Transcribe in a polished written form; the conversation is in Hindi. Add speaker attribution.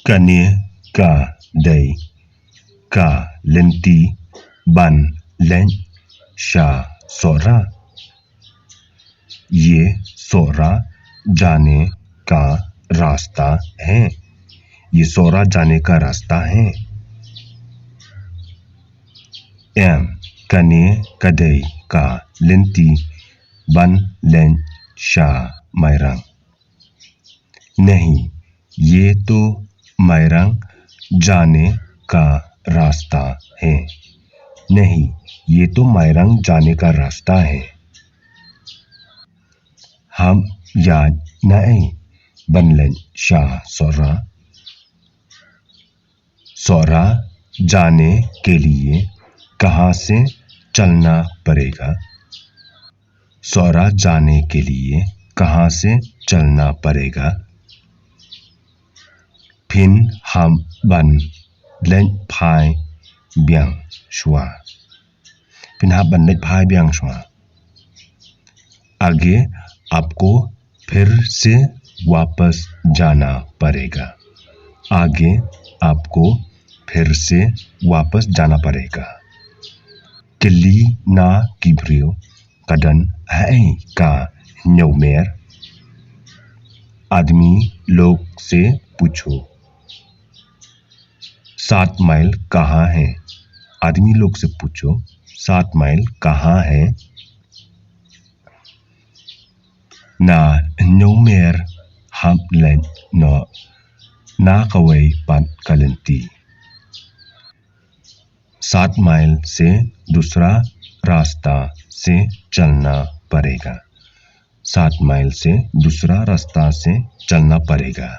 Speaker 1: Kanye ka day ka lenti ban len sha sora। ये सोरा जाने का रास्ता है। ये सोरा जाने का रास्ता है। एम कने कदई का लिंती बन लें शा मैरंग। नहीं, ये तो मैरंग जाने का रास्ता है। नहीं, ये तो मैरंग जाने का रास्ता है। हम याद नहीं बनलें शाह सोरा। सोरा जाने के लिए कहाँ से चलना पड़ेगा? सोरा जाने के लिए कहाँ से चलना पड़ेगा? फिन हम बन लें भाई ब्यांग शुआ। फिन हम बन लें भाई ब्यांग शुआ। आगे आपको फिर से वापस जाना पड़ेगा। आगे आपको फिर से वापस जाना पड़ेगा। किली ना किब्रियो कदन है का न्योमेर। आदमी लोग से पूछो 7 माइल कहाँ है? आदमी लोग से पूछो 7 माइल कहाँ है? ना न्योमेर हम लें नो ना कवई पन कलंती। 7 माइल से दूसरा रास्ता से चलना पड़ेगा। 7 माइल से दूसरा रास्ता से चलना पड़ेगा।